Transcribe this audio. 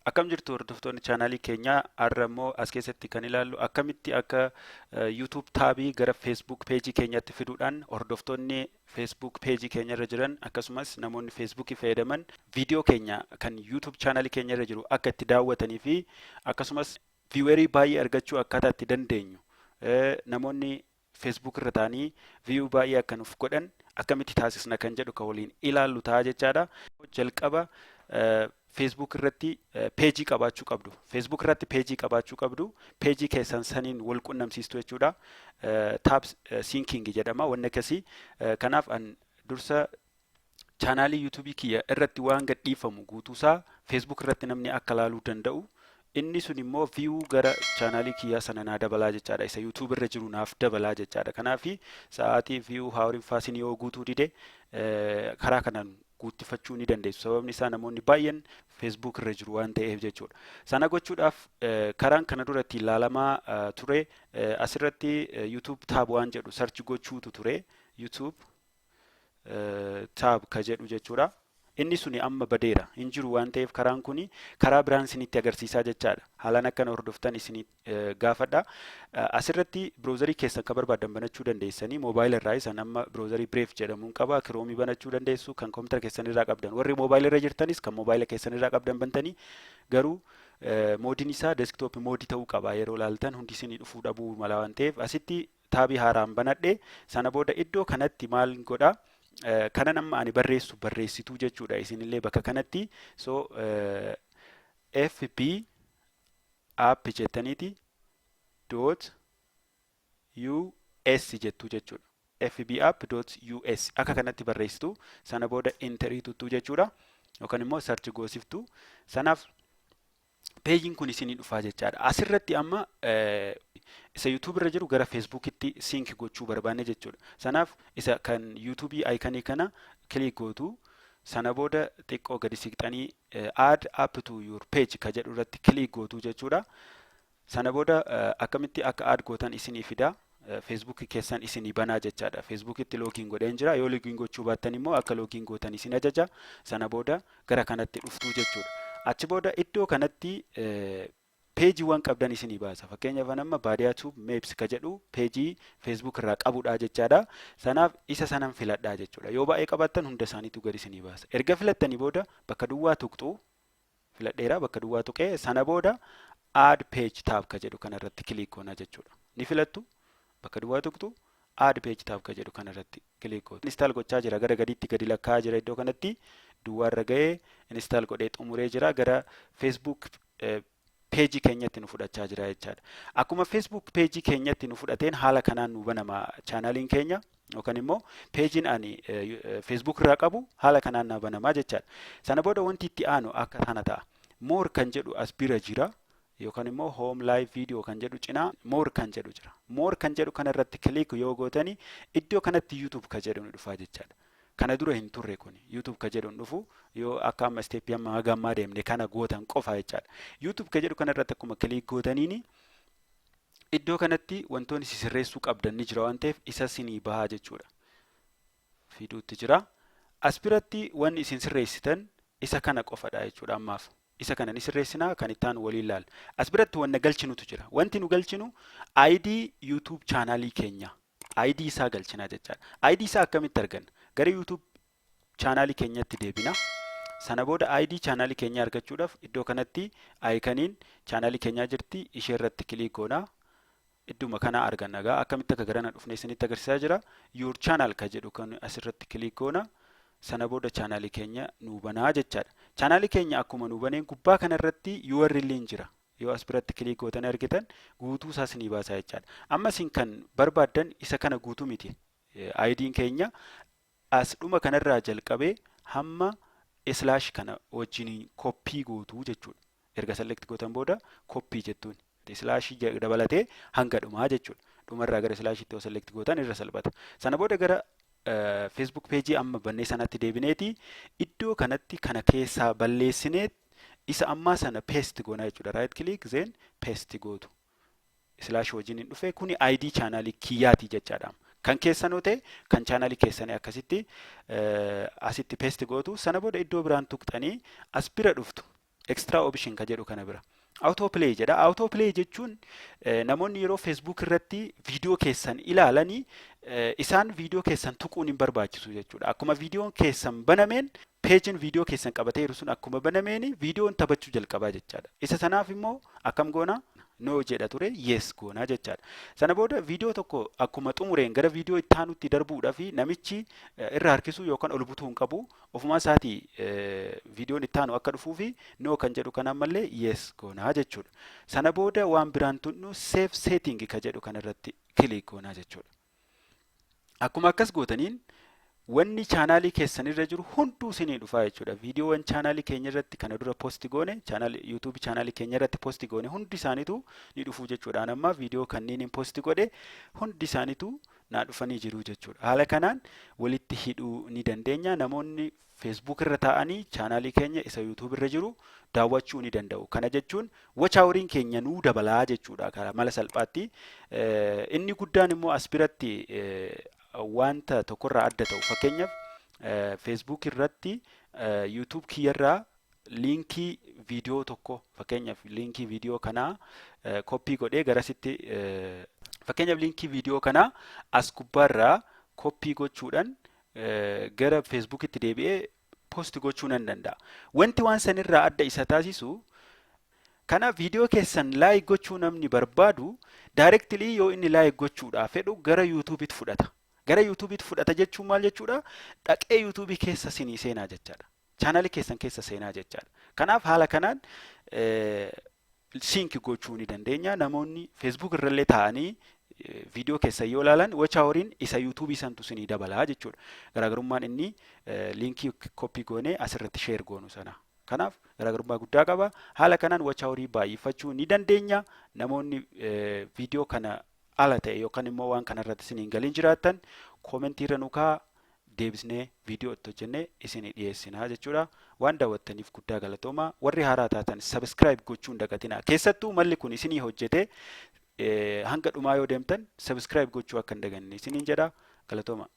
Akkam jirtu hordoftoonni chaanaalii keenyaa har'a immoo as keessatti kan ilaallu akkamitti akka YouTube taabii gara Facebook peejii keenyatti fiduudhaan hordoftoonni Facebook peejii keenya irra jiran akkasumas namoonni Facebook fayyadaman viidiyoo keenya kan YouTube chaanaalii keenya irra jiru akka itti daawwatanii fi akkasumas viiwerii baay'ee argachuu akkaataa itti dandeenyu namoonni Facebook irra taanii viiyuu baay'ee akka nuuf godhan akkamitti taasisna kan jedhu kan waliin ilaallu ta'a jechaadha. Jalqaba Facebook irratti peejii qabaachuu qabdu. Facebook irratti peejii qabaachuu qabdu. Peejii keessan saniin wal qunnamsiistu jechuudha. Tab syncing jedhama wanni akkasii. Kanaaf an dursa chaanaalii YouTube kiyya irratti waan gadhiifamu guutuusaa Facebook irratti namni akka ilaaluu danda'u. Inni sun immoo view gara chaanaalii kiyyaa sana naa dabalaa jechaadha. Isa YouTube irra jiru naaf dabalaa jechaadha. Kanaafi sa'aatii view haawarii faasin yoo guutuu dide karaa kanaan guuttifachuu ni dandeessu. Sababni isaa namoonni baay'een Facebook irra jiru waan ta'eef jechuudha. Sana gochuudhaaf karaan kana duratti ilaalamaa ture. Asirratti YouTube tab waan jedhu search gochuutu ture. YouTube tab ka jedhu jechuudha. Inni suni amma badeera hin jiru waan ta'eef karaan kuni karaa biraan isinitti agarsiisaa jechaadha. Haalaan akkana hordoftan isinii gaafadha. Asirratti browserii keessan kan barbaadan banachuu dandeessanii moobaayila irraa isan amma browserii Brave jedhamuun qaba. Kiroomii banachuu dandeessu kan kompiitara keessan irraa qabdan. Warri moobaayila irra jirtanis kan moobaayila keessan irraa qabdan bantanii garuu moodiin isaa desktop moodii ta'uu qaba. Yeroo ilaaltan hundi isinii dhufuu dhabuu mala waan ta'eef asitti taabii haaraan banadhe sana booda iddoo kanatti maal godha? Kana nama ani barreessituu jechuudha. Isinillee bakka kanatti so fb app jettaniiti .us jettu jechuudha. fb app .us akka kanatti barreessitu sana booda interii tuttuu jechuudha yookaan immoo search goosiftu sanaaf peejiin kun isinii dhufaa jechaadha. Asirratti amma isa YouTube irra jiru gara Facebookitti sync gochuu barbaanne jechuudha. Sanaaf isa kan YouTube icon kana click gootu sana booda xiqqoo gadi siqxanii add app to your page ka jedhu irratti click gootu jechuudha. Sana booda akkamitti akka add gootan isinii fida. Facebook keessan isinii banaa jechaadha. Facebookitti login godheen jira. Yoo login gochuu baattan immoo akka login gootan isin ajaja. Sana booda gara kanatti dhuftuu jechuudha. Achi booda iddoo kanatti peejiiwwan qabdan isinii baasa. Fakkeenyaaf amma baadiyyaatu Maps ka jedhu peejii Facebook irraa qabudha jechaadha. Sanaaf isa sanan filadhaa jechuudha. Yoo baay'ee qabaattan hunda isaaniitu gadi isinii baasa. Erga filattanii booda bakka duwwaa tuqxu filadheera bakka duwwaa tuqee sana booda add page tab ka jedhu kanarratti click goona jechuudha. Ni filattu bakka duwwaa tuqxu add page tab ka jedhu kanarratti click gootu. Install gochaa jira gara gadiitti gadi lakkaa jira iddoo kanatti duwwaarra ga'ee install godhee xumuree jira gara Facebook peejii keenyatti nu fudhachaa jira jechaadha. Akkuma Facebook peejii keenyatti nu fudhateen haala kanaan nu banama chaanaaliin keenya yookaan immoo peejiin ani Facebook irraa qabu haala kanaan na banamaa jechaadha. Sana booda wanti itti aanu akka kana ta'a. More kan jedhu as bira jira yookaan immoo home live video kan jedhu cinaa more kan jedhu jira. More kan jedhu kanarratti click yoo gootanii iddoo kanatti YouTube ka jedhu nu dhufaa jechaadha. Kana dura hin turre kun YouTube ka jedhu dhufu yoo akka amma step amma hagammaa deemne kana gootan qofa jechaadha. YouTube ka jedhu kanarratti akkuma click gootaniini iddoo kanatti wantoonni sirreessuu qabdan ni jira waan ta'eef isa sinii bahaa jechuudha. Fiduutti jira. As biratti wanni isin sirreessitan isa kana qofadha jechuudha ammaaf. Isa kana ni sirreessinaa kan ittaan waliin ilaalla. As biratti wanna galchinutu jira. Wanti nu galchinu ID YouTube chaanaalii keenya. ID isaa galchinaa jechaadha. ID isaa akkamitti arganna? Gara YouTube chaanaalii keenyatti deebina. Sana booda ID chaanaalii keenya argachuudhaaf iddoo kanatti iconiin chaanaalii keenyaa jirti ishee irratti click goona. Idduma kana arganna gaa akkamitti akka garana dhufne isinitti agarsiisaa jira. Your channel ka jedhu kan asirratti click goona. Sana booda chaanaalii keenya nu banaa jechaadha. Chaanaalii keenya akkuma nu baneen gubbaa kanarratti URL jira. Yoo as biratti click gootan argitan guutuu isaas ni baasa jechaadha. Amma isin kan barbaaddan isa kana guutuu miti. ID'n keenya as dhuma kanarraa jalqabee hamma slash kana wajjin koppii gootuu jechuudha. Erga select gootan booda koppii jettuun slash dabalatee hanga dhumaa jechuudha. Dhumarraa gara slashitti yoo select gootan irra salphata. Sana booda gara Facebook peejii amma bannee sanatti deebineeti iddoo kanatti kana keessaa balleessineet isa ammaa sana paste goona jechuudha. Right click then paste gootu. Slash wajjin dhufe kuni ID chaanaalii kiyyaati jechaadha. Kan keessanoo ta'e kan chaanaalii keessanii akkasitti asitti paste gootu sana booda iddoo biraan tuqxanii as bira dhuftu. extra option ka jedhu kana bira. Autoplay jedha. Autoplay jechuun namoonni yeroo Facebook irratti viidiyoo keessan ilaalanii isaan viidiyoo keessan tuquun hin barbaachisu jechuudha. Akkuma viidiyoon keessan banameen peejiin viidiyoo keessan qabatee jiru sun akkuma banameeni viidiyoon taphachuu jalqabaa jechaadha. Isa sanaaf immoo akkam goona? No jedha ture yes goonaa jechaadha. Sana booda viidiyoo tokko akkuma xumureen gara viidiyoo itti aanutti darbuudhaa fi namichi irra harkisuu yookaan ol butuu hin qabu. Ofumaa isaatii viidiyoon itti aanu akka dhufuu fi no kan jedhu kanaan mallee yes goonaa jechuudha. Sana booda waan biraan tunnu save setting ka jedhu kanarratti kilik goonaa jechuudha. Akkuma akkas gootaniin wanni chaanaalii keessan irra jiru hunduu isinii dhufaa jechuudha. Viidiyoowwan chaanaalii keenya irratti kana dura posti goone, YouTube chaanaalii keenya irratti posti goone hundi isaaniitu ni dhufuu jechuudha. An amma viidiyoo kanneen hin posti godhe hundi isaaniitu naa dhufanii jiru jechuudha. Haala kanaan walitti hidhuu ni dandeenya. Namoonni Facebook irra taa'anii chaanaalii keenya isa YouTube irra jiru daawwachuu ni danda'u. Kana jechuun wachaaworiin keenya nuu dabalaa jechuudha. Karaa mala salphaatti. Inni guddaan immoo as biratti wanta tokkorraa adda ta'u fakkeenyaaf Facebook irratti YouTube kiyyarraa liinkii viidiyoo tokko fakkeenyaaf liinkii viidiyoo kanaa koppii godhee garasitti fakkeenyaaf liinkii viidiyoo kanaa as gubbaarraa koppii gochuudhaan gara Facebookitti deebi'ee posti gochuu nan danda'a. Wanti waan sanirraa adda isa taasisu kana viidiyoo keessan laayik gochuu namni barbaadu directly yoo inni laayik gochuudhaaf fedhu gara YouTube'itti fudhata. Gara YouTube'itti fudhata jechuun maal jechuudha? Dhaqee YouTube keessa sinii seenaa jechaadha. Chaanaalii keessan keessa seenaa jechaadha. Kanaaf haala kanaan sync gochuu ni dandeenya. Namoonni Facebook irrallee taa'anii viidiyoo keessa yoo ilaalan wachaaworiin isa YouTube santu sinii dabalaa jechuudha. Garaagarummaan inni liinkii koppii goonee asirratti share goonu sana. Kanaaf garaagarummaa guddaa qaba. Haala kanaan wachaaworii baay'ifachuu ni dandeenya. Namoonni viidiyoo kana ala ta'e yookaan immoo waan kanarratti isiniin galiin jiraattan koomentii irra nukaa deebisnee viidiyoo itti hojjennee isinii dhiyeessinaa jechuudha. Waan daawwattaniif guddaa galatooma. Warri haaraa taatan subscribe gochuu hin dagatinaa. Keessattuu malli kun isinii hojjete hanga dhumaa yoo deemtan subscribe gochuu akka hin daganne isiniin jedha. Galatooma.